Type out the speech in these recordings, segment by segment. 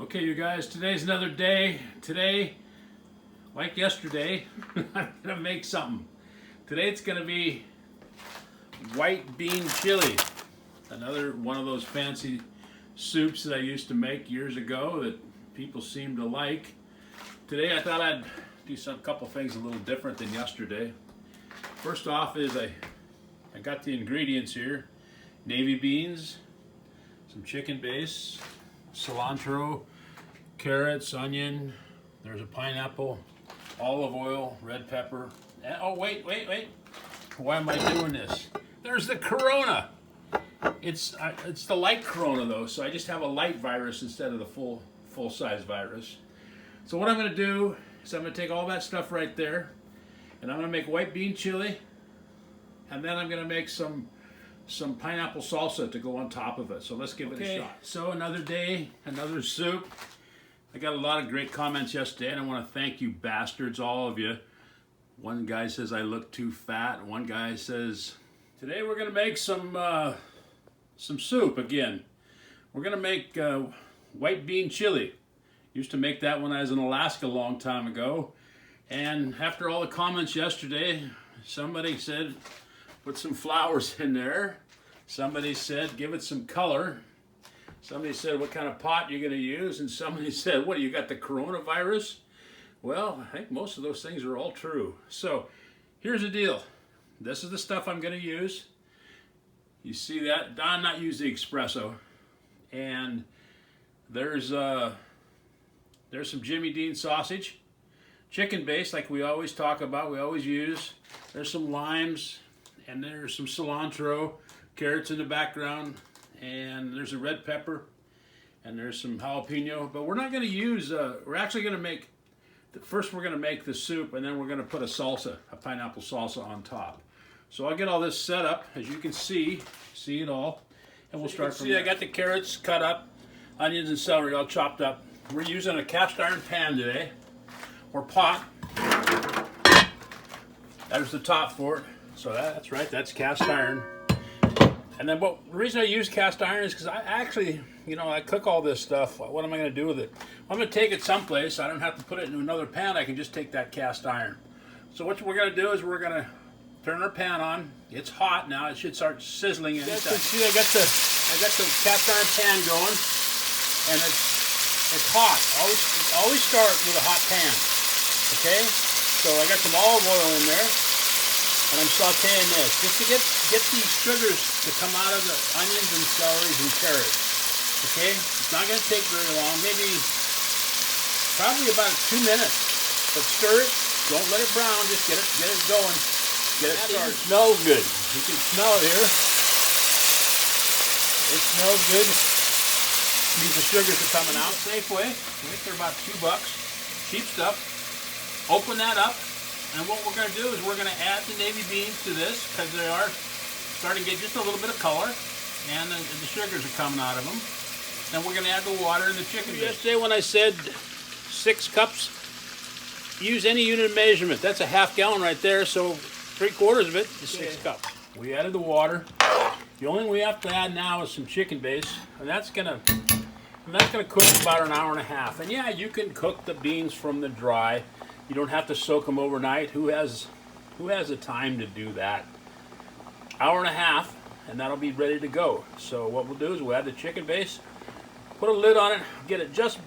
Okay, you guys, today's another day. Today, like yesterday, I'm gonna make something. Today it's gonna be white bean chili. Another one of those fancy soups that I used to make years ago that people seem to like. Today I thought I'd do a couple things a little different than yesterday. First off is I got the ingredients here. Navy beans, some chicken base, cilantro, carrots, onion, there's a pineapple, olive oil, red pepper, and, oh wait, why am I doing this? There's the Corona. It's the light Corona though, so I just have a light virus instead of the full-size virus. So what I'm going to do is I'm going to take all that stuff right there, and I'm going to make white bean chili, and then I'm going to make some pineapple salsa to go on top of it. So let's give it a shot. So another day, another soup. I got a lot of great comments yesterday, and I want to thank you bastards, all of you. One guy says I look too fat. One guy says, today we're going to make some soup again. We're going to make white bean chili. Used to make that when I was in Alaska a long time ago. And after all the comments yesterday, somebody said, put some flowers in there. Somebody said, give it some color. Somebody said, what kind of pot you're going to use? And somebody said, what, you got the coronavirus? Well, I think most of those things are all true. So, here's the deal. This is the stuff I'm going to use. You see that? Don not use the espresso. And there's some Jimmy Dean sausage. Chicken base, like we always talk about, we always use. There's some limes. And there's some cilantro, carrots in the background, and there's a red pepper, and there's some jalapeno. But we're not going to use, we're actually going to make, first we're going to make the soup, and then we're going to put a salsa, a pineapple salsa on top. So I'll get all this set up, as you can see it all, and we'll start from there. I got the carrots cut up, onions and celery all chopped up. We're using a cast iron pan today, or pot. There's the top for it. So that's right, that's cast iron. And then the reason I use cast iron is because I actually, I cook all this stuff. What am I going to do with it? I'm going to take it someplace. I don't have to put it in another pan. I can just take that cast iron. So what we're going to do is we're going to turn our pan on. It's hot now. It should start sizzling inside. You can see I got the cast iron pan going, and it's hot. Always start with a hot pan. Okay? So I got some olive oil in there. And I'm sauteing this just to get these sugars to come out of the onions and celeries and carrots. Okay, it's not going to take very long, probably about 2 minutes. But stir it, don't let it brown, just get it going. Get it started. It smells good. You can smell it here. It smells good. Means the sugars are coming out. Safeway, I think they're about $2. Cheap stuff. Open that up. And what we're going to do is we're going to add the navy beans to this because they are starting to get just a little bit of color, and the sugars are coming out of them. Then we're going to add the water and the chicken base. Yesterday when I said 6 cups, use any unit of measurement. That's a half gallon right there, so 3/4 of it is 6 cups. We added the water. The only thing we have to add now is some chicken base, and that's going to cook about an hour and a half. And yeah, you can cook the beans from the dry. You don't have to soak them overnight. Who has the time to do that? Hour and a half, and that'll be ready to go. So what we'll do is we'll add the chicken base, put a lid on it, get it just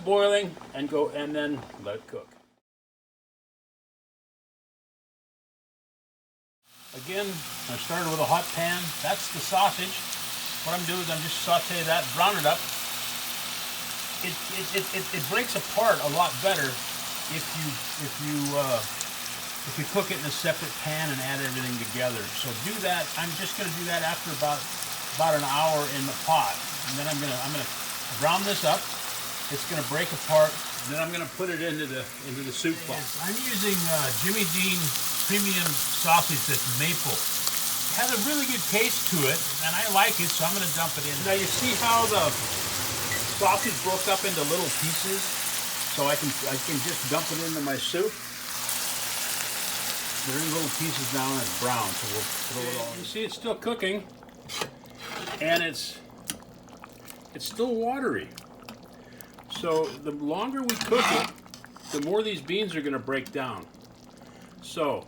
boiling, and then let it cook. Again, I started with a hot pan. That's the sausage. What I'm doing is I'm just saute that, brown it up. It breaks apart a lot better if you cook it in a separate pan and add everything together. So do that. I'm just going to do that after about an hour in the pot, and then I'm gonna brown this up. It's going to break apart. Then I'm going to put it into the soup pot. I'm using Jimmy Dean premium sausage that's maple. It has a really good taste to it, and I like it, so I'm going to dump it in. Now you see how the sausage broke up into little pieces? So I can just dump it into my soup. They're in little pieces now and it's brown, so we'll throw it all in. You see it's still cooking, and it's still watery. So the longer we cook it, the more these beans are going to break down. So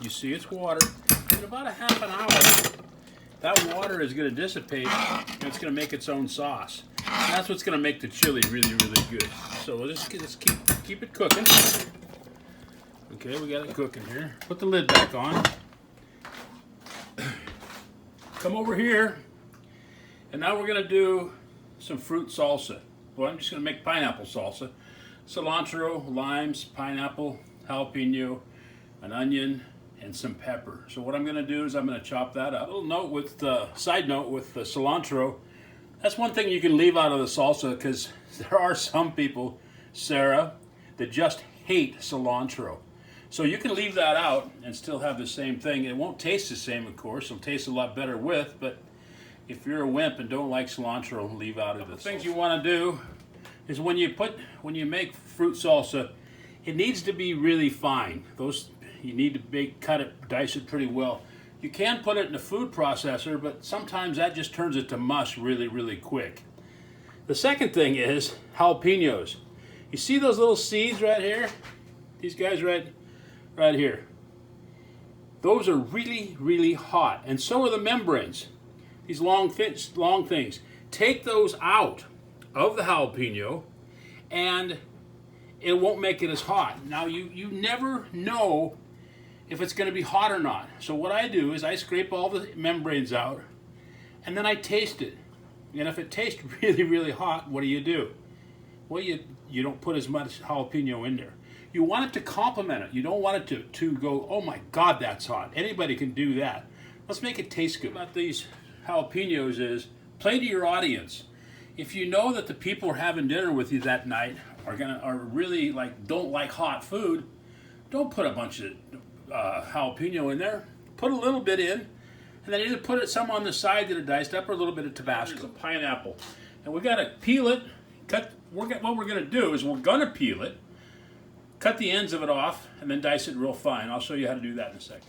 you see it's water. In about a half an hour, that water is going to dissipate and it's going to make its own sauce. And that's what's going to make the chili really, really good. So we'll just keep it cooking. Okay, we got it cooking here. Put the lid back on. Come over here. And now we're going to do some fruit salsa. Well, I'm just going to make pineapple salsa. Cilantro, limes, pineapple, jalapeno, an onion, and some pepper. So what I'm going to do is I'm going to chop that up. A little note with side note with the cilantro. That's one thing you can leave out of the salsa because there are some people, Sarah, that just hate cilantro. So you can leave that out and still have the same thing. It won't taste the same, of course. It'll taste a lot better with, but if you're a wimp and don't like cilantro, leave out of the things you want to do is when you make fruit salsa, it needs to be really fine. You need to cut it, dice it pretty well. You can put it in a food processor, but sometimes that just turns it to mush really, really quick. The second thing is jalapenos. You see those little seeds right here? These guys right here. Those are really, really hot, and so are the membranes. These long things. Take those out of the jalapeno, and it won't make it as hot. Now you never know if it's going to be hot or not. So what I do is I scrape all the membranes out, and then I taste it. And if it tastes really, really hot, what do? Well, you don't put as much jalapeno in there. You want it to complement it. You don't want it to go, oh my God, that's hot. Anybody can do that. Let's make it taste good. About these jalapenos is play to your audience. If you know that the people who are having dinner with you that night are really don't like hot food, don't put a bunch of jalapeno in there. Put a little bit in, and then either put some on the side that are diced up or a little bit of Tabasco. There's a pineapple, and we got to peel it. What we're going to do is we're going to peel it, cut the ends of it off, and then dice it real fine. I'll show you how to do that in a second.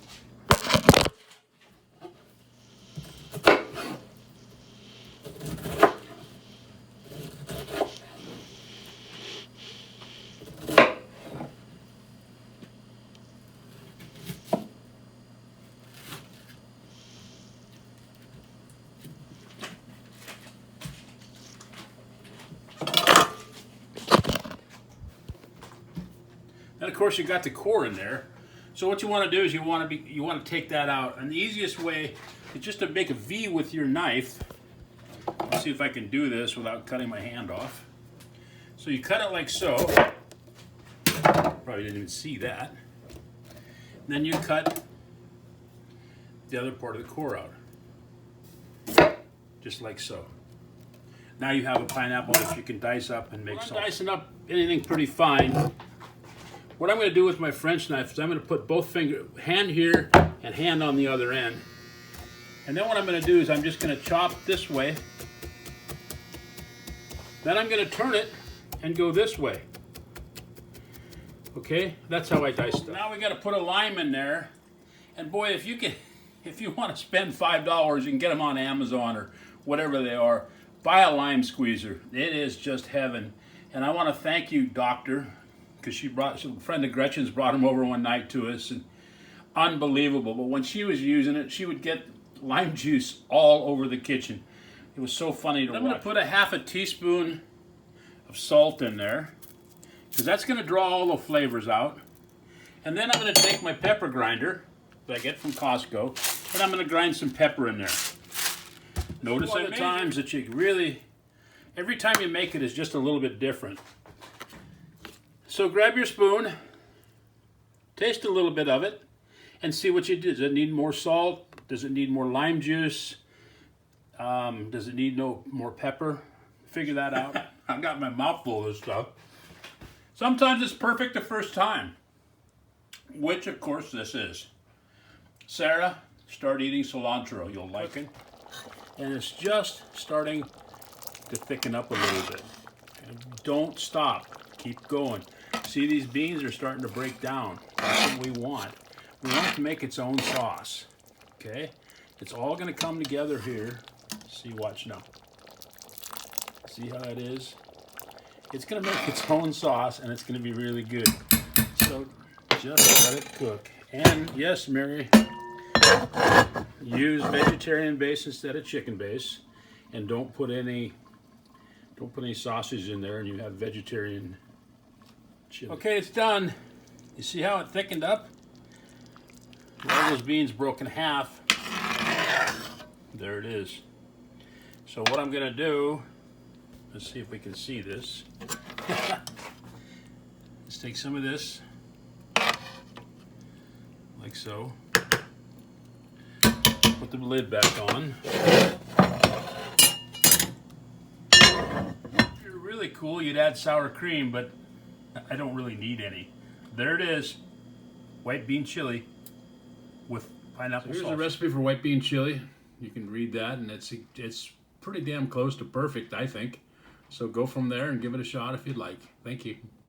And of course you got the core in there. So what you want to do is you want to take that out. And the easiest way is just to make a V with your knife. Let's see if I can do this without cutting my hand off. So you cut it like so. Probably didn't even see that. And then you cut the other part of the core out. Just like so. Now you have a pineapple that you can dice up and make something. Dicing up anything pretty fine. What I'm going to do with my French knife is I'm going to put both hand here and hand on the other end. And then what I'm going to do is I'm just going to chop this way. Then I'm going to turn it and go this way. Okay, that's how I dice stuff. Now we got to put a lime in there. And boy, if you want to spend $5, you can get them on Amazon or whatever they are. Buy a lime squeezer. It is just heaven. And I want to thank you, Doctor, because a friend of Gretchen's brought him over one night to us, and unbelievable. But when she was using it, she would get lime juice all over the kitchen. It was so funny to watch. I'm going to put a half a teaspoon of salt in there, because that's going to draw all the flavors out. And then I'm going to take my pepper grinder that I get from Costco, and I'm going to grind some pepper in there. Notice the times that you really, every time you make it is just a little bit different. So grab your spoon, taste a little bit of it, and see what you do. Does it need more salt? Does it need more lime juice? Does it need more pepper? Figure that out. I've got my mouth full of this stuff. Sometimes it's perfect the first time, which of course this is. Sarah, start eating cilantro. You'll like it. And it's just starting to thicken up a little bit. And don't stop. Keep going. See, these beans are starting to break down. That's what we want. We want it to make its own sauce. Okay? It's all going to come together here. See, watch now. See how that is? it's going to make its own sauce, and it's going to be really good. So just let it cook. And yes, Mary, use vegetarian base instead of chicken base, and don't put any sausage in there, and you have vegetarian chili. Okay, it's done. You see how it thickened up? All those beans broke in half. There it is. So what I'm gonna do, let's see if we can see this. Let's take some of this, like so. Put the lid back on. If you're really cool, you'd add sour cream, but I don't really need any. There it is, white bean chili with pineapple sauce. Here's a recipe for white bean chili. You can read that, and it's pretty damn close to perfect, I think. So go from there and give it a shot if you'd like. Thank you.